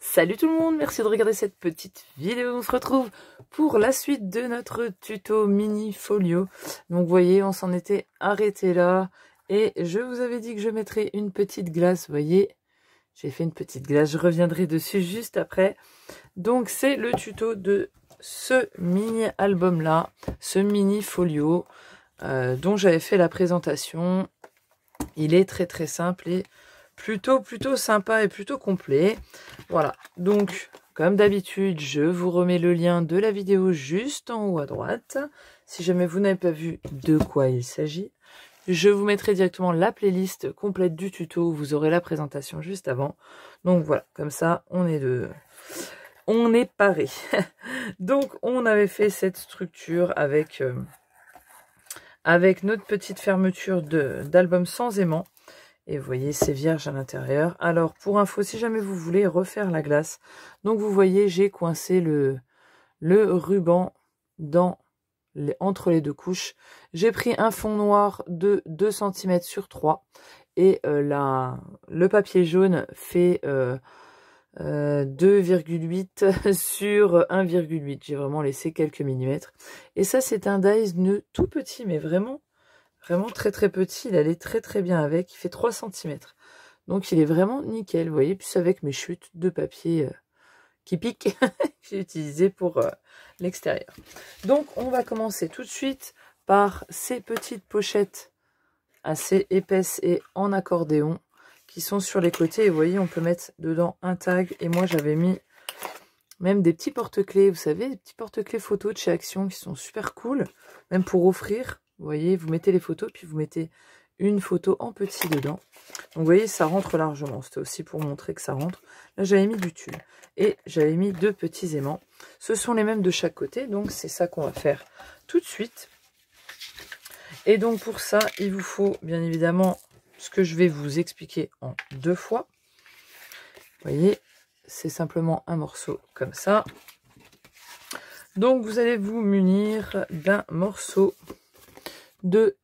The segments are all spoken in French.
Salut tout le monde, merci de regarder cette petite vidéo. On se retrouve pour la suite de notre tuto mini folio. Donc vous voyez, on s'en était arrêté là. Et je vous avais dit que je mettrais une petite glace. Vous voyez, j'ai fait une petite glace. Je reviendrai dessus juste après. Donc c'est le tuto de ce mini album là, ce mini folio dont j'avais fait la présentation. Il est très simple et plutôt sympa et plutôt complet. Voilà, donc comme d'habitude, je vous remets le lien de la vidéo juste en haut à droite. Si jamais vous n'avez pas vu de quoi il s'agit, je vous mettrai directement la playlist complète du tuto où vous aurez la présentation juste avant. Donc voilà, comme ça, on est paré. Donc on avait fait cette structure avec notre petite fermeture d'album sans aimant. Et vous voyez, c'est vierge à l'intérieur. Alors, pour info, si jamais vous voulez refaire la glace, donc vous voyez, j'ai coincé le ruban entre les deux couches. J'ai pris un fond noir de 2 cm sur 3. Et le papier jaune fait 2,8 sur 1,8. J'ai vraiment laissé quelques millimètres. Et ça, c'est un dies tout petit, mais vraiment très petit. Il allait très bien avec. Il fait 3 cm. Donc il est vraiment nickel. Vous voyez, plus avec mes chutes de papier qui piquent que j'ai utilisé pour l'extérieur. Donc on va commencer tout de suite par ces petites pochettes assez épaisses et en accordéon qui sont sur les côtés. Et vous voyez, on peut mettre dedans un tag. Et moi j'avais mis même des petits porte-clés. Vous savez, des petits porte-clés photos de chez Action qui sont super cool. Même pour offrir. Vous voyez, vous mettez les photos, puis vous mettez une photo en petit dedans. Donc, vous voyez, ça rentre largement. C'était aussi pour montrer que ça rentre. Là, j'avais mis du tulle. Et j'avais mis 2 petits aimants. Ce sont les mêmes de chaque côté. Donc, c'est ça qu'on va faire tout de suite. Et donc, pour ça, il vous faut, bien évidemment, ce que je vais vous expliquer en 2 fois. Vous voyez, c'est simplement un morceau comme ça. Donc, vous allez vous munir d'un morceau de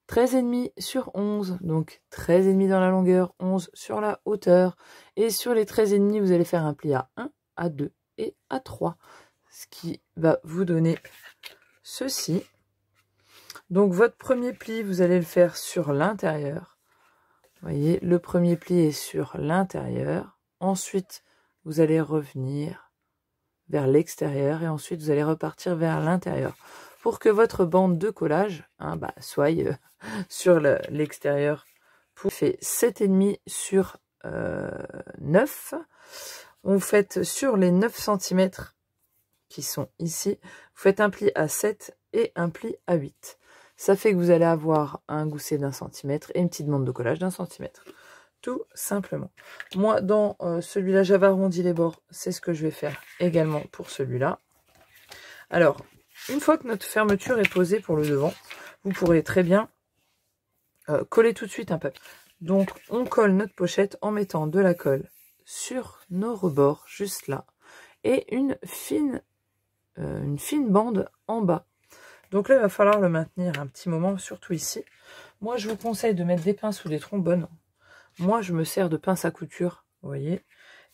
13,5 sur 11, donc 13,5 dans la longueur, 11 sur la hauteur, et sur les 13,5 vous allez faire un pli à 1, à 2 et à 3, ce qui va vous donner ceci. Donc votre premier pli, vous allez le faire sur l'intérieur. Vous voyez, le premier pli est sur l'intérieur, ensuite vous allez revenir vers l'extérieur, et ensuite vous allez repartir vers l'intérieur, pour que votre bande de collage soit sur l'extérieur. Vous faites 7,5 sur 9. Vous faites sur les 9 cm qui sont ici, vous faites un pli à 7 et un pli à 8. Ça fait que vous allez avoir un gousset d'1 cm et une petite bande de collage d'1 cm. Tout simplement. Moi, dans celui-là, j'avais arrondi les bords. C'est ce que je vais faire également pour celui-là. Alors, une fois que notre fermeture est posée pour le devant, vous pourrez très bien coller tout de suite un papier. Donc, on colle notre pochette en mettant de la colle sur nos rebords, juste là, et une fine bande en bas. Donc là, il va falloir le maintenir un petit moment, surtout ici. Moi, je vous conseille de mettre des pinces ou des trombones. Moi, je me sers de pince à couture, vous voyez.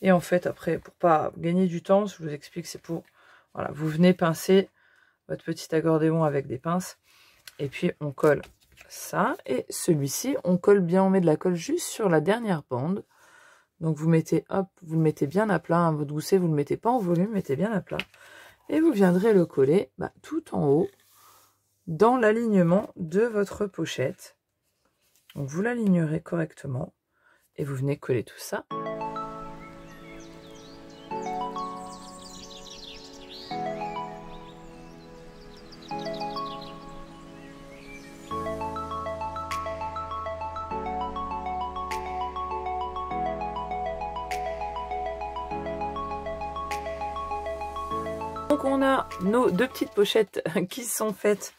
Et en fait, après, pour pas gagner du temps, je vous explique, c'est pour... Voilà, vous venez pincer votre petit accordéon avec des pinces. Et puis, on colle ça. Et celui-ci, on colle bien, on met de la colle juste sur la dernière bande. Donc, vous mettez, hop, vous le mettez bien à plat. Hein, votre gousset, vous ne le mettez pas en volume, mettez bien à plat. Et vous viendrez le coller tout en haut, dans l'alignement de votre pochette. Donc, vous l'alignerez correctement. Et vous venez coller tout ça. Donc on a nos 2 petites pochettes qui sont faites.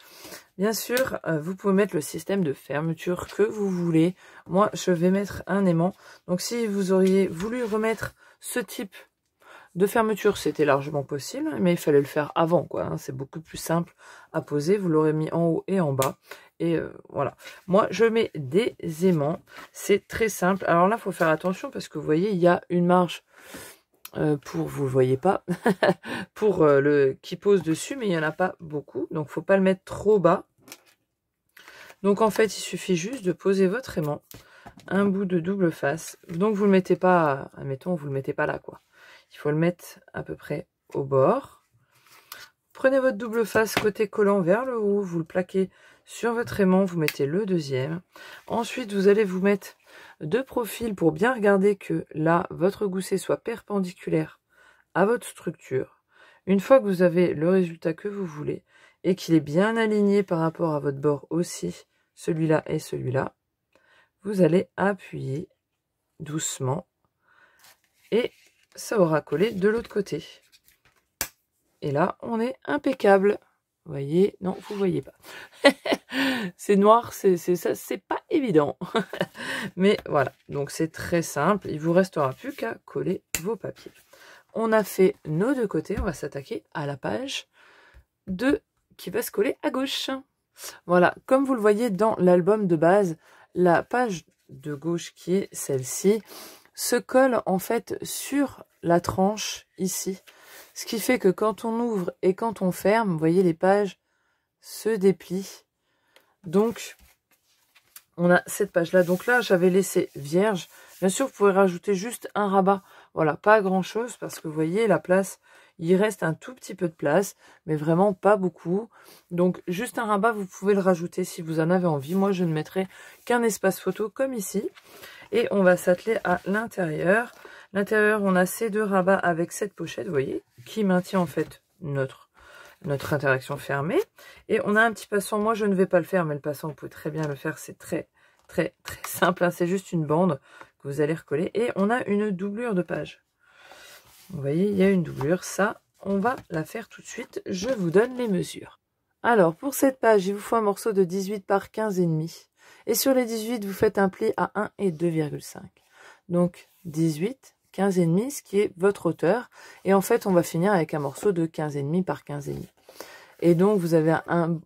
Bien sûr, vous pouvez mettre le système de fermeture que vous voulez. Moi, je vais mettre un aimant. Donc si vous auriez voulu remettre ce type de fermeture, c'était largement possible. Mais il fallait le faire avant, quoi. Hein. C'est beaucoup plus simple à poser. Vous l'aurez mis en haut et en bas. Et voilà. Moi, je mets des aimants. C'est très simple. Alors là, il faut faire attention parce que vous voyez, il y a une marge vous le voyez pas, pour le qui pose dessus, mais il n'y en a pas beaucoup, donc faut pas le mettre trop bas. Donc en fait, il suffit juste de poser votre aimant, un bout de double face. Donc vous le mettez pas, admettons, vous le mettez pas là, quoi. Il faut le mettre à peu près au bord. Prenez votre double face côté collant vers le haut, vous le plaquez sur votre aimant, vous mettez le deuxième. Ensuite, vous allez vous mettre de profil pour bien regarder que là, votre gousset soit perpendiculaire à votre structure. Une fois que vous avez le résultat que vous voulez et qu'il est bien aligné par rapport à votre bord aussi, celui-là et celui-là, vous allez appuyer doucement et ça aura collé de l'autre côté. Et là, on est impeccable. Vous voyez? Non, vous voyez pas. C'est noir, c'est pas évident. Mais voilà, donc c'est très simple. Il vous restera plus qu'à coller vos papiers. On a fait nos deux côtés. On va s'attaquer à la page 2 qui va se coller à gauche. Voilà, comme vous le voyez dans l'album de base, la page de gauche qui est celle-ci se colle en fait sur la tranche ici. Ce qui fait que quand on ouvre et quand on ferme, vous voyez, les pages se déplient. Donc, on a cette page-là. Donc là, j'avais laissé vierge. Bien sûr, vous pouvez rajouter juste un rabat. Voilà, pas grand-chose parce que vous voyez, la place, il reste un tout petit peu de place, mais vraiment pas beaucoup. Donc, juste un rabat, vous pouvez le rajouter si vous en avez envie. Moi, je ne mettrai qu'un espace photo comme ici. Et on va s'atteler à l'intérieur. L'intérieur, on a ces deux rabats avec cette pochette, vous voyez, qui maintient en fait notre interaction fermée. Et on a un petit passant, moi je ne vais pas le faire, mais le passant, vous pouvez très bien le faire, c'est très simple, hein. C'est juste une bande que vous allez recoller. Et on a une doublure de page. Vous voyez, il y a une doublure, ça, on va la faire tout de suite. Je vous donne les mesures. Alors, pour cette page, il vous faut un morceau de 18 par 15,5. Et sur les 18, vous faites un pli à 1 et 2,5. Donc, 18, 15,5, ce qui est votre hauteur. Et en fait, on va finir avec un morceau de 15,5 par 15,5. Et donc, vous avez un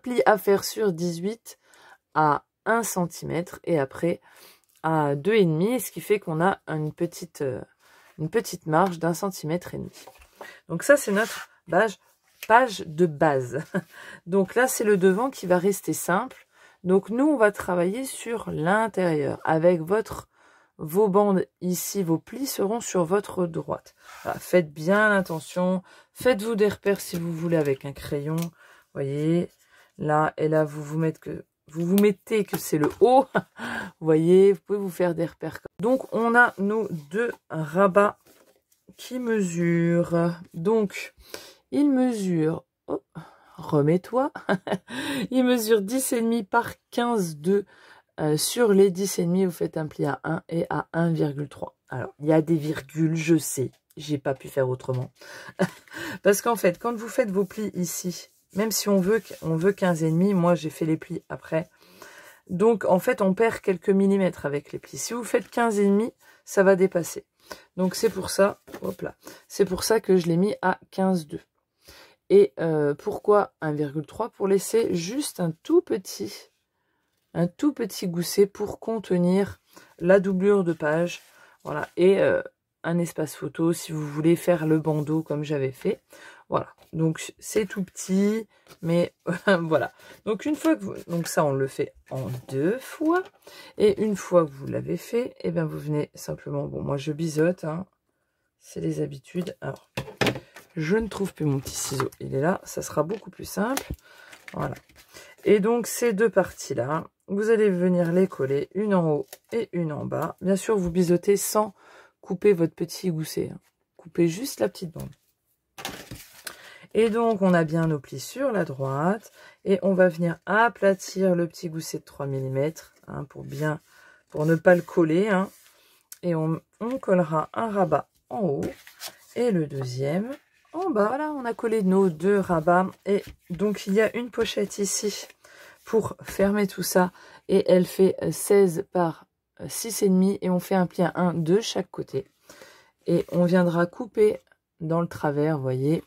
pli à faire sur 18 à 1 cm et après à 2,5, ce qui fait qu'on a une petite marge d'1,5 cm. Donc ça, c'est notre page de base. Donc là, c'est le devant qui va rester simple. Donc nous, on va travailler sur l'intérieur avec vos bandes ici, vos plis seront sur votre droite. Voilà, faites bien attention, faites-vous des repères si vous voulez avec un crayon. Vous voyez, là et là, vous vous mettez que c'est le haut. Vous voyez, vous pouvez vous faire des repères. Donc on a nos deux rabats qui mesurent. Donc il mesure, oh, remets-toi, il mesure 10,5 par 15,2. Sur les 10,5, vous faites un pli à 1 et à 1,3. Alors, il y a des virgules, je sais, j'ai pas pu faire autrement. Parce qu'en fait, quand vous faites vos plis ici, même si on veut 15,5, moi j'ai fait les plis après. Donc, en fait, on perd quelques millimètres avec les plis. Si vous faites 15,5, ça va dépasser. Donc, c'est pour ça, hop là, c'est pour ça que je l'ai mis à 15,2. Et pourquoi 1,3? Pour laisser juste un tout petit gousset pour contenir la doublure de page. Voilà, et un espace photo si vous voulez faire le bandeau comme j'avais fait. Voilà, donc c'est tout petit, mais voilà. Donc une fois que donc ça on le fait en 2 fois, et une fois que vous l'avez fait, et bien vous venez simplement, bon moi je biseaute, hein, c'est les habitudes. Alors je ne trouve plus mon petit ciseau, il est là, ça sera beaucoup plus simple. Voilà. Et donc ces deux parties là, vous allez venir les coller, une en haut et une en bas. Bien sûr, vous biseautez sans couper votre petit gousset, hein. Coupez juste la petite bande. Et donc, on a bien nos plis sur la droite. Et on va venir aplatir le petit gousset de 3 mm, hein, pour ne pas le coller, hein. Et on collera un rabat en haut et le deuxième en bas. Voilà, on a collé nos deux rabats. Et donc, il y a une pochette ici pour fermer tout ça. Et elle fait 16 par 6,5. Et on fait un pli à 1 de chaque côté. Et on viendra couper dans le travers, vous voyez,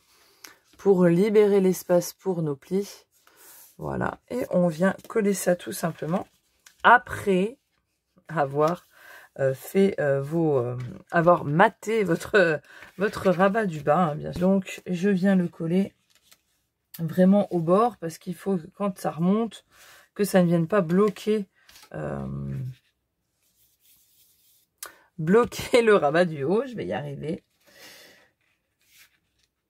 pour libérer l'espace pour nos plis. Voilà. Et on vient coller ça tout simplement après avoir avoir maté votre rabat du bas, hein, bien sûr. Donc je viens le coller vraiment au bord parce qu'il faut que quand ça remonte, que ça ne vienne pas bloquer le rabat du haut. Je vais y arriver.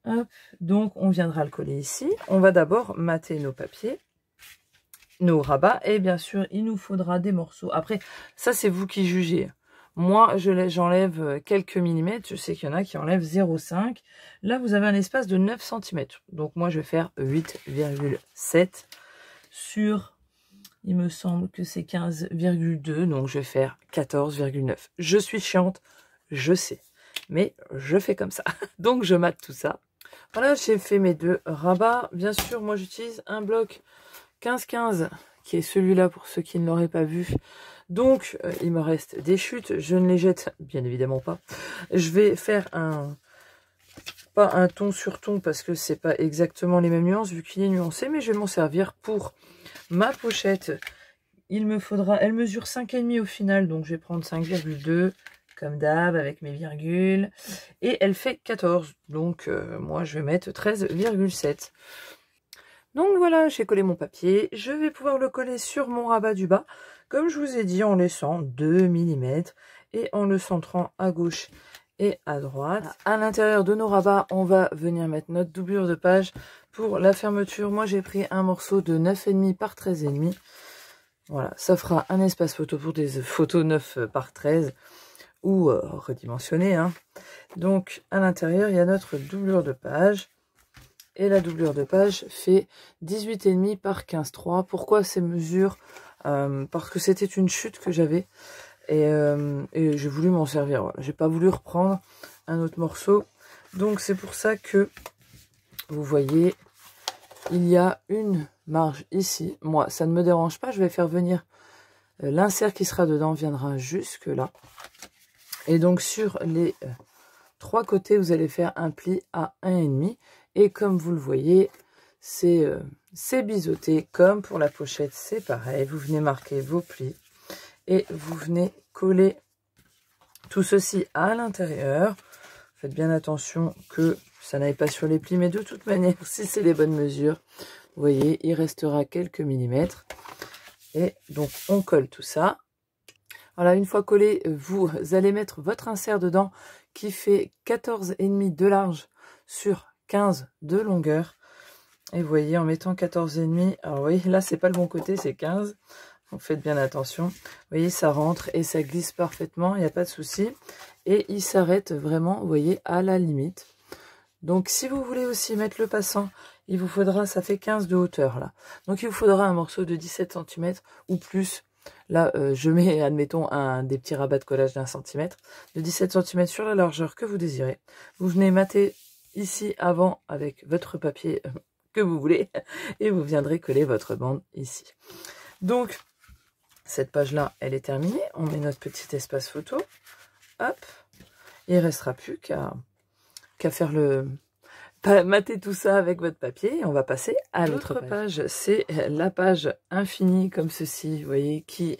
Hop. Donc on viendra le coller ici. On va d'abord mater nos papiers, nos rabats, et bien sûr il nous faudra des morceaux. Après ça c'est vous qui jugez. Moi j'enlève quelques millimètres. Je sais qu'il y en a qui enlèvent 0,5. Là vous avez un espace de 9 cm. Donc moi je vais faire 8,7 sur, il me semble que c'est 15,2. Donc je vais faire 14,9. Je suis chiante, je sais, mais je fais comme ça. Donc je mate tout ça. Voilà, j'ai fait mes 2 rabats. Bien sûr, moi j'utilise un bloc 15-15, qui est celui-là pour ceux qui ne l'auraient pas vu. Donc, il me reste des chutes. Je ne les jette bien évidemment pas. Je vais faire pas un ton sur ton parce que c'est pas exactement les mêmes nuances vu qu'il est nuancé, mais je vais m'en servir pour ma pochette. Il me faudra, elle mesure 5,5 au final, donc je vais prendre 5,2. Comme d'hab, avec mes virgules. Et elle fait 14. Donc, moi, je vais mettre 13,7. Donc, voilà, j'ai collé mon papier. Je vais pouvoir le coller sur mon rabat du bas. Comme je vous ai dit, en laissant 2 mm. Et en le centrant à gauche et à droite. À l'intérieur de nos rabats, on va venir mettre notre doublure de page. Pour la fermeture, moi, j'ai pris un morceau de 9,5 par 13,5. Voilà, ça fera un espace photo pour des photos 9 par 13. Ou redimensionné, hein. Donc à l'intérieur il y a notre doublure de page, et la doublure de page fait 18,5 par 15,3. Pourquoi ces mesures? Parce que c'était une chute que j'avais et j'ai voulu m'en servir. Voilà. J'ai pas voulu reprendre un autre morceau, donc c'est pour ça que vous voyez il y a une marge ici. Moi ça ne me dérange pas, je vais faire venir l'insert qui sera dedans, viendra jusque là. Et donc sur les 3 côtés, vous allez faire un pli à 1,5. Et comme vous le voyez, c'est biseauté. Comme pour la pochette, c'est pareil. Vous venez marquer vos plis et vous venez coller tout ceci à l'intérieur. Faites bien attention que ça n'aille pas sur les plis. Mais de toute manière, si c'est les bonnes mesures, vous voyez, il restera quelques millimètres. Et donc, on colle tout ça. Voilà, une fois collé, vous allez mettre votre insert dedans qui fait 14,5 de large sur 15 de longueur. Et vous voyez, en mettant 14,5, alors oui, là c'est pas le bon côté, c'est 15. Donc faites bien attention. Vous voyez, ça rentre et ça glisse parfaitement, il n'y a pas de souci. Et il s'arrête vraiment, vous voyez, à la limite. Donc si vous voulez aussi mettre le passant, il vous faudra, ça fait 15 de hauteur là. Donc il vous faudra un morceau de 17 cm ou plus. Là, je mets, admettons, des petits rabats de collage d'1 cm, de 17 cm sur la largeur que vous désirez. Vous venez mater ici avant avec votre papier que vous voulez et vous viendrez coller votre bande ici. Donc, cette page-là, elle est terminée. On met notre petit espace photo. Hop. Il ne restera plus qu'à faire mater tout ça avec votre papier et on va passer à l'autre page. C'est la page infinie comme ceci, vous voyez, qui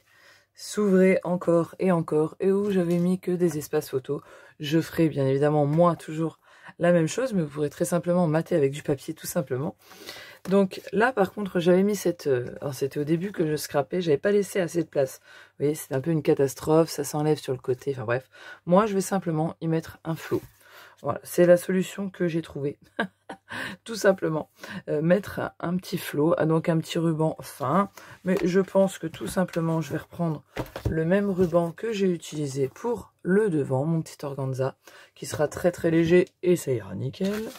s'ouvrait encore et où j'avais mis que des espaces photos. Je ferai bien évidemment moi toujours la même chose, mais vous pourrez très simplement mater avec du papier tout simplement. Donc là par contre j'avais mis cette, alors c'était au début que je scrapais, j'avais pas laissé assez de place. Vous voyez, c'est un peu une catastrophe, ça s'enlève sur le côté, enfin bref. Moi je vais simplement y mettre un flot. Voilà, c'est la solution que j'ai trouvée. Tout simplement. Mettre un petit flot, donc un petit ruban fin. Mais je pense que tout simplement, je vais reprendre le même ruban que j'ai utilisé pour le devant, mon petit organza, qui sera très très léger et ça ira nickel.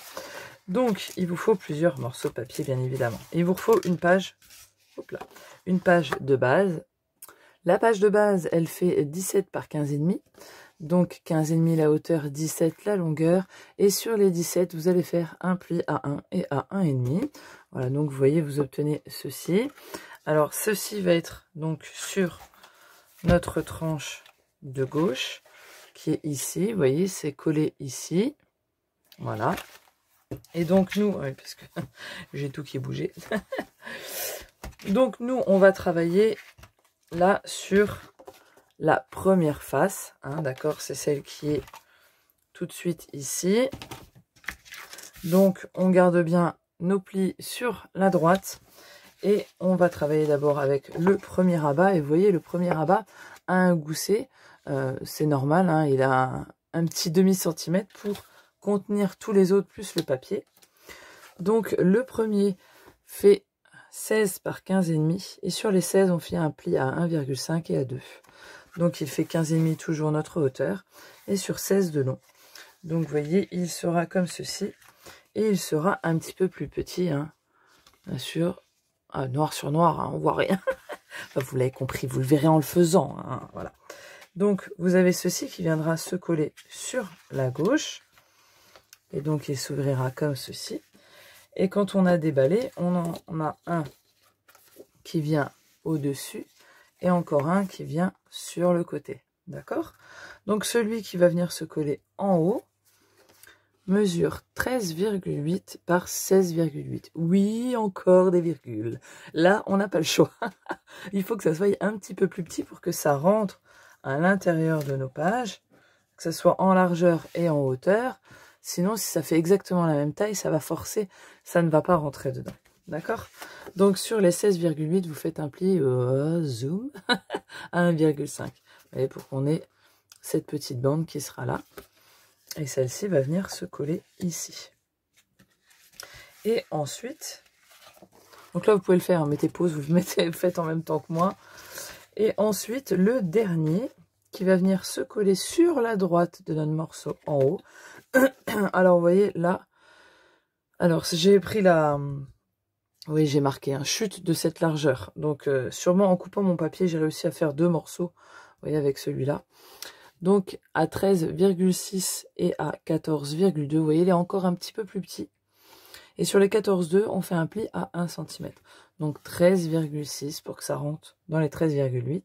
Donc, il vous faut plusieurs morceaux de papier, bien évidemment. Il vous faut une page, hop là, une page de base. La page de base, elle fait 17 par 15,5. Donc 15,5 la hauteur, 17 la longueur. Et sur les 17, vous allez faire un pli à 1 et à 1,5. Voilà, donc vous voyez, vous obtenez ceci. Alors ceci va être donc sur notre tranche de gauche, qui est ici. Vous voyez, c'est collé ici. Voilà. Et donc nous, oui, parce que j'ai tout qui est bougé. Donc nous, on va travailler là sur la première face, hein, d'accord, c'est celle qui est tout de suite ici. Donc on garde bien nos plis sur la droite et on va travailler d'abord avec le premier rabat. Et vous voyez, le premier rabat a un gousset, c'est normal, hein, il a un petit demi-centimètre pour contenir tous les autres plus le papier. Donc le premier fait 16 par 15,5 et sur les 16 on fait un pli à 1,5 et à 2. Donc il fait 15,5 toujours notre hauteur et sur 16 de long. Donc vous voyez, il sera comme ceci et il sera un petit peu plus petit, hein, bien sûr. Ah, noir sur noir, hein, on voit rien. Enfin, vous l'avez compris, vous le verrez en le faisant, hein, voilà. Donc vous avez ceci qui viendra se coller sur la gauche et donc il s'ouvrira comme ceci. Et quand on a déballé, on a un qui vient au-dessus et encore un qui vient sur le côté. D'accord? Donc celui qui va venir se coller en haut mesure 13,8 par 16,8. Oui, encore des virgules. Là, on n'a pas le choix. Il faut que ça soit un petit peu plus petit pour que ça rentre à l'intérieur de nos pages, que ça soit en largeur et en hauteur. Sinon, si ça fait exactement la même taille, ça va forcer, ça ne va pas rentrer dedans. D'accord? Donc, sur les 16,8, vous faites un pli zoom à 1,5. Vous voyez, pour qu'on ait cette petite bande qui sera là. Et celle-ci va venir se coller ici. Et ensuite, donc là, vous pouvez le faire, mettez pause, vous le faites en même temps que moi. Et ensuite, le dernier qui va venir se coller sur la droite de notre morceau en haut. Alors, vous voyez, là, alors j'ai pris la... Oui, j'ai marqué un chute de cette largeur. Donc, sûrement en coupant mon papier, j'ai réussi à faire 2 morceaux, vous voyez, avec celui-là. Donc, à 13,6 et à 14,2, vous voyez, il est encore un petit peu plus petit. Et sur les 14,2, on fait un pli à 1 cm. Donc, 13,6 pour que ça rentre dans les 13,8.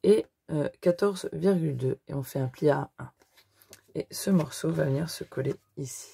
Et 14,2. Et on fait un pli à 1. Et ce morceau va venir se coller ici.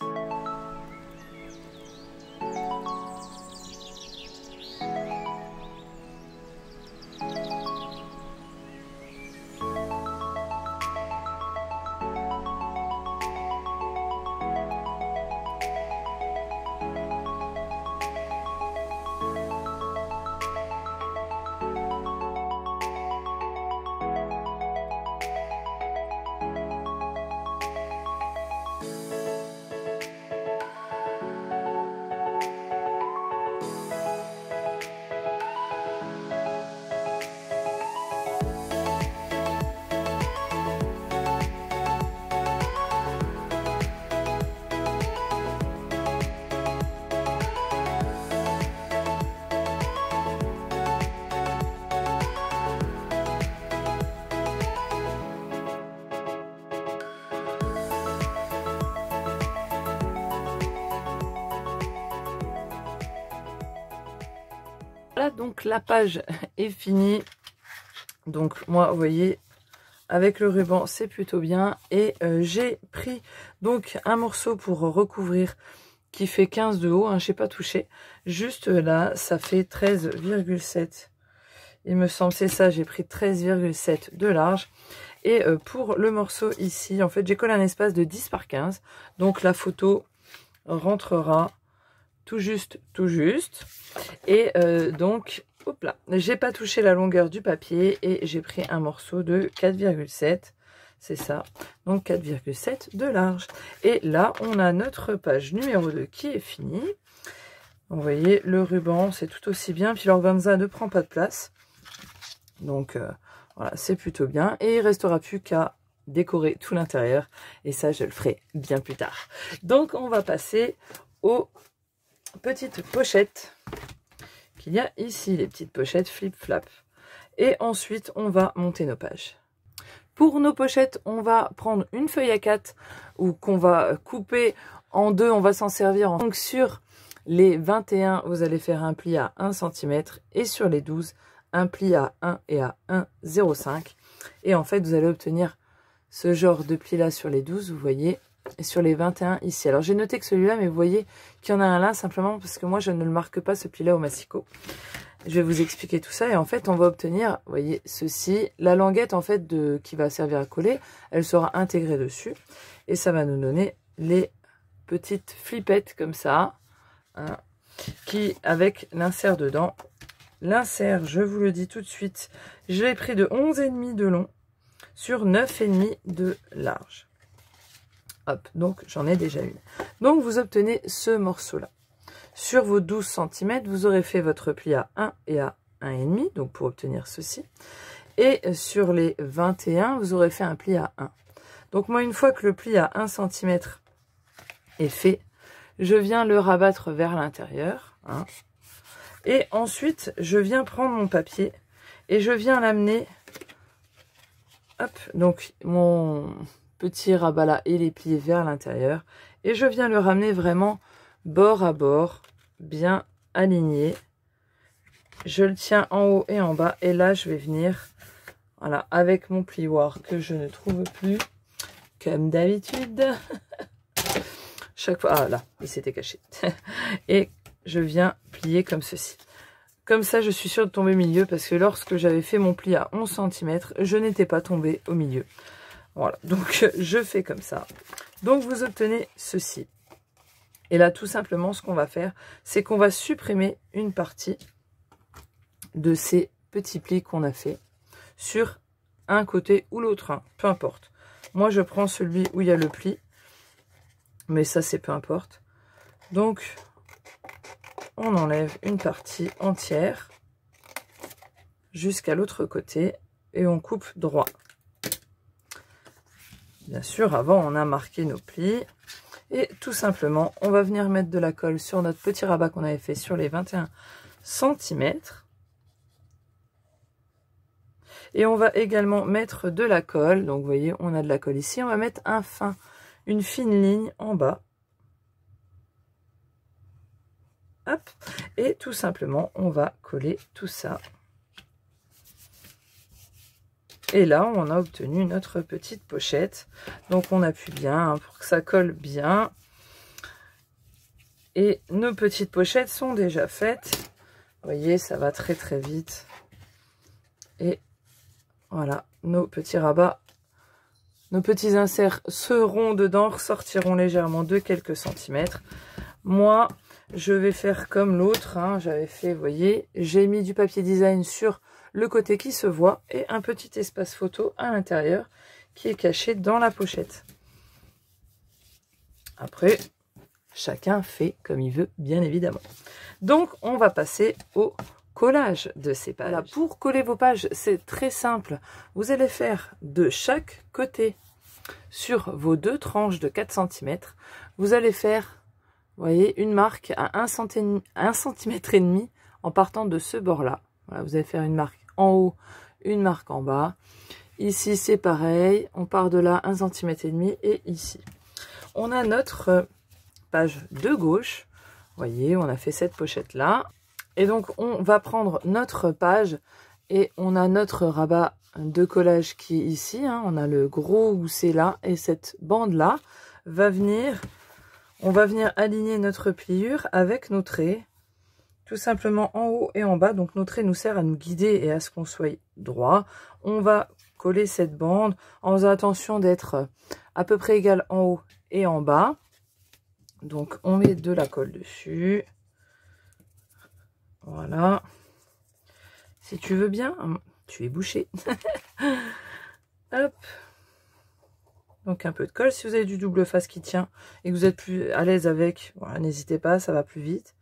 Voilà, donc la page est finie. Donc moi, vous voyez, avec le ruban, c'est plutôt bien. Et j'ai pris donc un morceau pour recouvrir qui fait 15 de haut, hein, je n'ai pas touché. Juste là, ça fait 13,7. Il me semble, c'est ça, j'ai pris 13,7 de large. Et pour le morceau ici, en fait, j'ai collé un espace de 10 par 15. Donc la photo rentrera tout juste. Et donc, hop là, j'ai pas touché la longueur du papier et j'ai pris un morceau de 4,7. C'est ça, donc 4,7 de large. Et là, on a notre page numéro 2 qui est finie. Vous voyez, le ruban, c'est tout aussi bien. Puis l'organza ne prend pas de place. Donc, voilà, c'est plutôt bien. Et il ne restera plus qu'à décorer tout l'intérieur. Et ça, je le ferai bien plus tard. Donc, on va passer aux petites pochettes qu'il y a ici. Les petites pochettes flip-flap. Et ensuite, on va monter nos pages. Pour nos pochettes, on va prendre une feuille A4 ou qu'on va couper en deux. On va s'en servir. Donc sur les 21, vous allez faire un pli à 1 cm et sur les 12, un pli à 1 et à 1,05. Et en fait, vous allez obtenir ce genre de pli là sur les 12, vous voyez, et sur les 21 ici. Alors j'ai noté que celui-là, mais vous voyez qu'il y en a un là simplement parce que moi je ne le marque pas ce pli là au massicot. Je vais vous expliquer tout ça et en fait on va obtenir, vous voyez, ceci. La languette en fait qui va servir à coller, elle sera intégrée dessus et ça va nous donner les petites flippettes comme ça, hein, qui avec l'insert dedans. L'insert, je vous le dis tout de suite, je l'ai pris de 11,5 de long sur 9,5 de large. Hop, donc j'en ai déjà une. Donc vous obtenez ce morceau-là. Sur vos 12 cm, vous aurez fait votre pli à 1 et à 1,5, donc pour obtenir ceci. Et sur les 21, vous aurez fait un pli à 1. Donc moi, une fois que le pli à 1 cm est fait, je viens le rabattre vers l'intérieur. Hein, et ensuite, je viens prendre mon papier et je viens l'amener. Hop, donc mon petit rabat là, il est plié vers l'intérieur. Et je viens le ramener vraiment bord à bord, bien aligné. Je le tiens en haut et en bas. Et là, je vais venir, voilà, avec mon plioir que je ne trouve plus, comme d'habitude. Chaque fois, ah là, il s'était caché. Et je viens plier comme ceci. Comme ça, je suis sûre de tomber au milieu parce que lorsque j'avais fait mon pli à 11 cm, je n'étais pas tombée au milieu. Voilà, donc je fais comme ça. Donc vous obtenez ceci. Et là, tout simplement, ce qu'on va faire, c'est qu'on va supprimer une partie de ces petits plis qu'on a fait sur un côté ou l'autre, hein, peu importe. Moi, je prends celui où il y a le pli, mais ça, c'est peu importe. Donc, on enlève une partie entière jusqu'à l'autre côté et on coupe droit. Bien sûr, avant, on a marqué nos plis. Et tout simplement, on va venir mettre de la colle sur notre petit rabat qu'on avait fait sur les 21 cm. Et on va également mettre de la colle. Donc, vous voyez, on a de la colle ici. On va mettre une fine ligne en bas. Hop. Et tout simplement, on va coller tout ça. Et là, on a obtenu notre petite pochette. Donc, on appuie bien hein, pour que ça colle bien. Et nos petites pochettes sont déjà faites. Vous voyez, ça va très très vite. Et voilà, nos petits rabats, nos petits inserts seront dedans, ressortiront légèrement de quelques centimètres. Moi, je vais faire comme l'autre. Hein, j'avais fait, vous voyez, j'ai mis du papier design sur le côté qui se voit et un petit espace photo à l'intérieur qui est caché dans la pochette. Après, chacun fait comme il veut, bien évidemment. Donc, on va passer au collage de ces pages. Voilà, pour coller vos pages, c'est très simple. Vous allez faire de chaque côté sur vos deux tranches de 4 cm, vous allez faire, vous voyez, une marque à 1,5 cm en partant de ce bord-là. Voilà, vous allez faire une marque en haut, une marque en bas. Ici, c'est pareil. On part de là, 1,5 cm et ici. On a notre page de gauche. Vous voyez, on a fait cette pochette-là. Et donc, on va prendre notre page et on a notre rabat de collage qui est ici. Hein. On a le gros gousset là et cette bande-là va venir... On va venir aligner notre pliure avec nos traits. Tout simplement en haut et en bas. Donc nos traits nous servent à nous guider et à ce qu'on soit droit. On va coller cette bande en faisant attention d'être à peu près égal en haut et en bas. Donc on met de la colle dessus. Voilà. Si tu veux bien, tu es bouché. Hop. Donc un peu de colle. Si vous avez du double face qui tient et que vous êtes plus à l'aise avec, voilà, n'hésitez pas, ça va plus vite.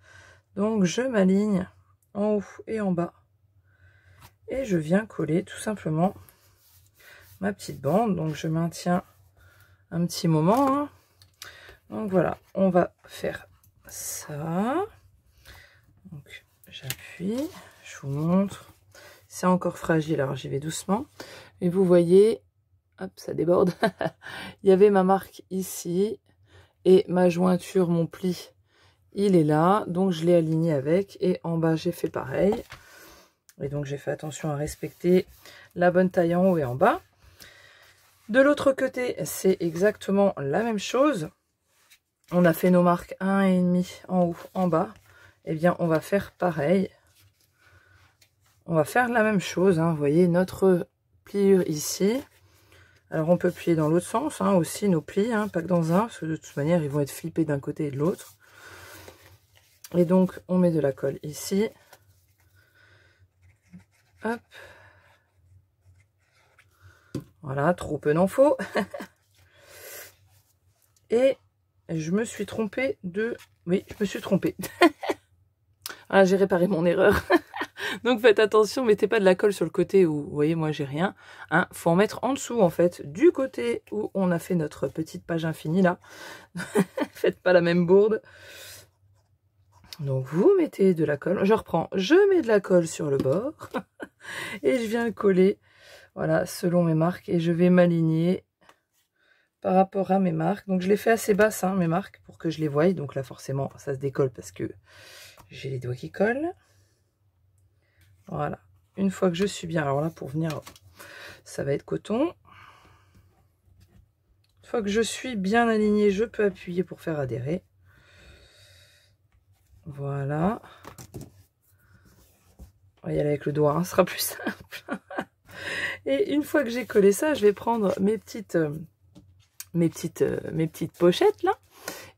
Donc je m'aligne en haut et en bas. Et je viens coller tout simplement ma petite bande. Donc je maintiens un petit moment. Hein. Donc voilà, on va faire ça. Donc j'appuie, je vous montre. C'est encore fragile, alors j'y vais doucement. Et vous voyez, hop, ça déborde. Il y avait ma marque ici. Et ma jointure, mon pli, il est là. Donc je l'ai aligné avec. Et en bas, j'ai fait pareil. Et donc j'ai fait attention à respecter la bonne taille en haut et en bas. De l'autre côté, c'est exactement la même chose. On a fait nos marques 1,5 en haut, en bas. Eh bien, on va faire pareil. on va faire la même chose, hein. Vous voyez notre pliure ici. Alors on peut plier dans l'autre sens, hein, aussi nos plis, hein, pas que dans un, parce que de toute manière ils vont être flippés d'un côté et de l'autre. Et donc on met de la colle ici. Hop. Voilà, trop peu n'en faut. Et je me suis trompée de... Oui, je me suis trompée. Voilà, j'ai réparé mon erreur. Donc faites attention, mettez pas de la colle sur le côté où, vous voyez, moi j'ai rien. Hein, faut en mettre en dessous en fait, du côté où on a fait notre petite page infinie là. Faites pas la même bourde. Donc vous mettez de la colle, je reprends, je mets de la colle sur le bord. Et je viens coller, voilà, selon mes marques. Et je vais m'aligner par rapport à mes marques. Donc je les fais assez basses, hein, mes marques, pour que je les voie. Donc là forcément ça se décolle parce que j'ai les doigts qui collent. Voilà, une fois que je suis bien, alors là pour venir, ça va être coton. Une fois que je suis bien alignée, je peux appuyer pour faire adhérer. Voilà. On va y aller avec le doigt, hein, ce sera plus simple. Et une fois que j'ai collé ça, je vais prendre mes petites pochettes là.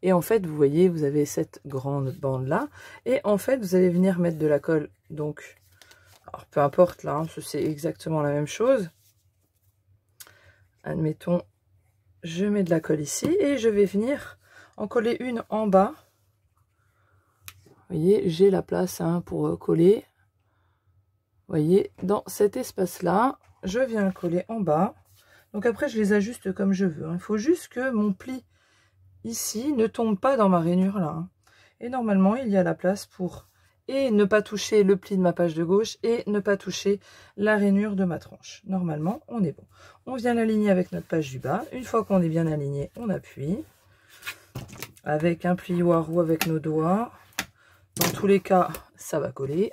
Et en fait, vous voyez, vous avez cette grande bande là. Et en fait, vous allez venir mettre de la colle, donc... Alors, peu importe là, hein, c'est exactement la même chose. Admettons, je mets de la colle ici et je vais venir en coller une en bas. Vous voyez, j'ai la place, hein, pour coller. Vous voyez, dans cet espace-là, je viens coller en bas. Donc après, je les ajuste comme je veux. Il faut juste que mon pli ici ne tombe pas dans ma rainure là. Hein. Et normalement, il y a la place pour... Et ne pas toucher le pli de ma page de gauche et ne pas toucher la rainure de ma tranche. Normalement, on est bon. On vient l'aligner avec notre page du bas. Une fois qu'on est bien aligné, on appuie. Avec un plioir ou avec nos doigts. Dans tous les cas, ça va coller.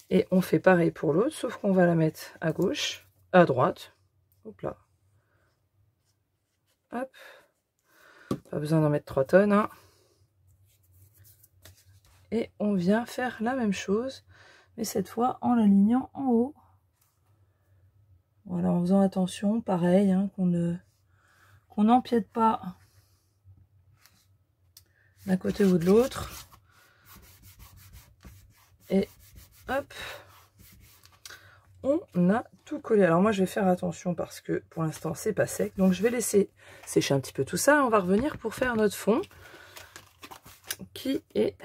Et on fait pareil pour l'autre, sauf qu'on va la mettre à gauche, à droite. Hop là. Hop. Pas besoin d'en mettre 3 tonnes. Hein. Et on vient faire la même chose, mais cette fois en l'alignant en haut. Voilà, en faisant attention, pareil, hein, qu'on n'empiète pas d'un côté ou de l'autre. Et hop, on a tout collé. Alors moi je vais faire attention parce que pour l'instant c'est pas sec, donc je vais laisser sécher un petit peu tout ça. On va revenir pour faire notre fond qui est...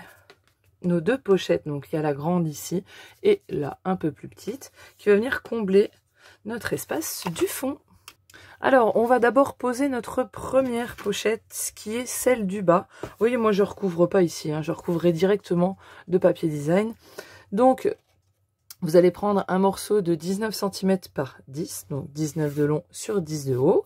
nos deux pochettes, donc il y a la grande ici et la un peu plus petite qui va venir combler notre espace du fond. Alors on va d'abord poser notre première pochette qui est celle du bas. Vous voyez, moi je recouvre pas ici, hein, je recouvrerai directement de papier design. Donc vous allez prendre un morceau de 19 cm par 10, donc 19 de long sur 10 de haut,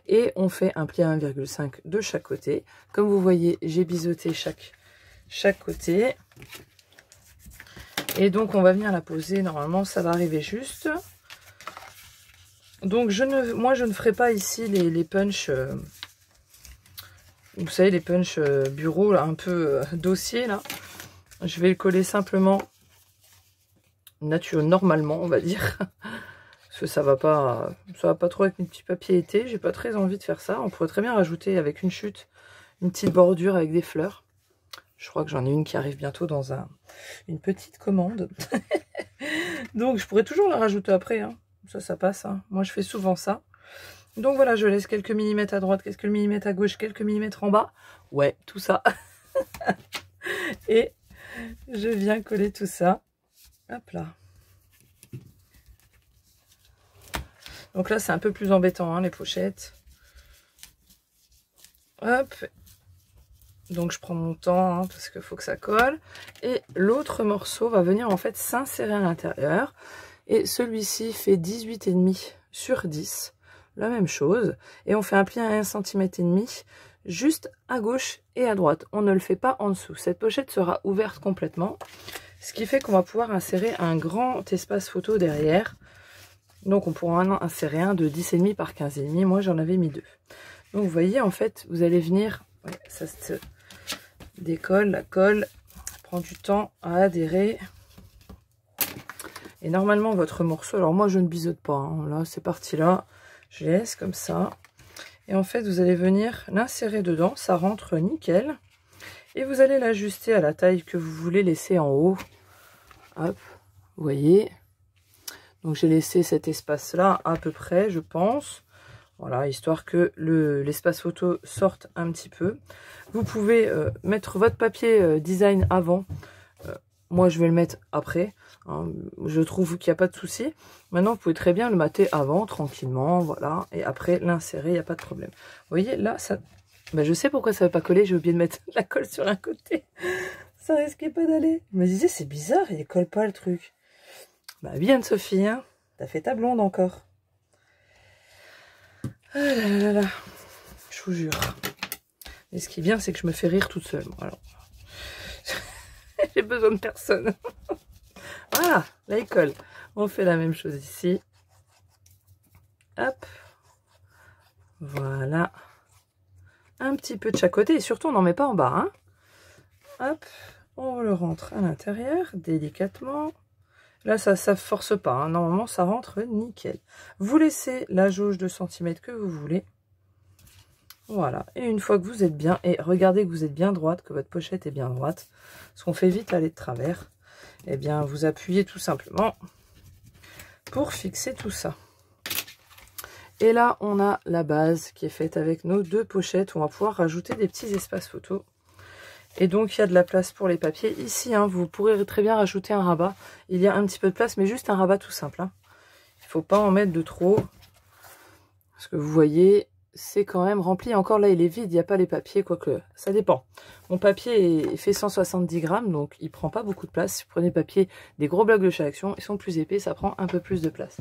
et on fait un pli à 1,5 de chaque côté. Comme vous voyez, j'ai biseauté chaque côté. Et donc on va venir la poser, normalement ça va arriver juste. Donc moi je ne ferai pas ici les punch, vous savez, les punch bureau là, un peu dossier là. Je vais le coller simplement normalement, on va dire. Parce que ça va pas trop avec mes petits papiers été, j'ai pas très envie de faire ça. On pourrait très bien rajouter avec une chute, une petite bordure avec des fleurs. Je crois que j'en ai une qui arrive bientôt dans une petite commande. Donc je pourrais toujours la rajouter après. Hein. Ça passe. Hein. Moi je fais souvent ça. Donc voilà, je laisse quelques millimètres à droite, quelques millimètres à gauche, quelques millimètres en bas. Ouais, tout ça. Et je viens coller tout ça. Hop là. Donc là c'est un peu plus embêtant, hein, les pochettes. Hop. Donc je prends mon temps, hein, parce qu'il faut que ça colle. Et l'autre morceau va venir en fait s'insérer à l'intérieur. Et celui-ci fait 18,5 sur 10. La même chose. Et on fait un pli à 1,5 cm juste à gauche et à droite. On ne le fait pas en dessous. Cette pochette sera ouverte complètement. Ce qui fait qu'on va pouvoir insérer un grand espace photo derrière. Donc on pourra en insérer un de 10,5 par 15,5. Moi j'en avais mis 2. Donc vous voyez, en fait, vous allez venir... Ouais, ça se décolle, la colle prend du temps à adhérer. Et normalement, votre morceau, alors moi je ne biseaute pas, hein. Là c'est parti là, je laisse comme ça. Et en fait, vous allez venir l'insérer dedans, ça rentre nickel. Et vous allez l'ajuster à la taille que vous voulez laisser en haut. Hop, vous voyez. Donc j'ai laissé cet espace-là à peu près, je pense. Voilà, histoire que l'espace photo sorte un petit peu. Vous pouvez mettre votre papier design avant. Moi, je vais le mettre après. Hein. Je trouve qu'il n'y a pas de souci. Maintenant, vous pouvez très bien le mater avant, tranquillement. Voilà. Et après, l'insérer, il n'y a pas de problème. Vous voyez, là, ça... Ben, je sais pourquoi ça ne va pas coller. J'ai oublié de mettre la colle sur un côté. Ça risquait pas d'aller. Je me disais, c'est bizarre, il ne colle pas le truc. Bah, bien, Sophie, hein. T'as fait ta blonde encore. Ah là là là. Je vous jure. Et ce qui est bien, c'est que je me fais rire toute seule. Alors... J'ai besoin de personne. Voilà, là il colle. On fait la même chose ici. Hop. Voilà. Un petit peu de chaque côté. Et surtout, on n'en met pas en bas. Hein. Hop. On le rentre à l'intérieur, délicatement. Là, ça ne force pas. Hein. Normalement, ça rentre nickel. Vous laissez la jauge de centimètres que vous voulez. Voilà, et une fois que vous êtes bien, et regardez que vous êtes bien droite, que votre pochette est bien droite, parce qu'on fait vite aller de travers, eh bien vous appuyez tout simplement pour fixer tout ça. Et là, on a la base qui est faite avec nos deux pochettes, où on va pouvoir rajouter des petits espaces photos. Et donc, il y a de la place pour les papiers. Ici, hein, vous pourrez très bien rajouter un rabat. Il y a un petit peu de place, mais juste un rabat tout simple. Hein. Il ne faut pas en mettre de trop, parce que vous voyez... c'est quand même rempli. Encore là, il est vide, il n'y a pas les papiers, quoique ça dépend. Mon papier fait 170 grammes, donc il prend pas beaucoup de place. Si vous prenez papier des gros blocs de chez Action, ils sont plus épais, ça prend un peu plus de place.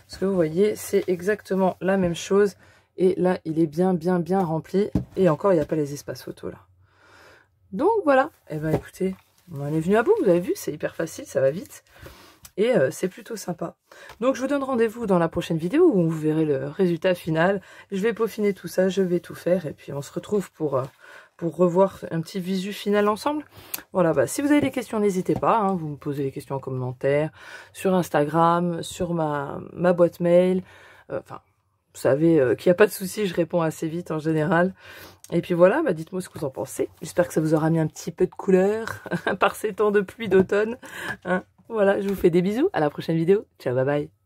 Ce que vous voyez, c'est exactement la même chose. Et là, il est bien rempli. Et encore, il n'y a pas les espaces photos là. Donc voilà. Eh ben écoutez, on en est venu à bout, vous avez vu, c'est hyper facile, ça va vite. Et c'est plutôt sympa. Donc je vous donne rendez-vous dans la prochaine vidéo où vous verrez le résultat final. Je vais peaufiner tout ça, je vais tout faire. Et puis on se retrouve pour revoir un petit visu final ensemble. Voilà, bah, si vous avez des questions, n'hésitez pas. Hein, vous me posez les questions en commentaire, sur Instagram, sur ma boîte mail. Enfin, vous savez qu'il n'y a pas de souci, je réponds assez vite en général. Et puis voilà, bah, dites-moi ce que vous en pensez. J'espère que ça vous aura mis un petit peu de couleur par ces temps de pluie d'automne. Hein. Voilà, je vous fais des bisous. À la prochaine vidéo. Ciao, bye bye.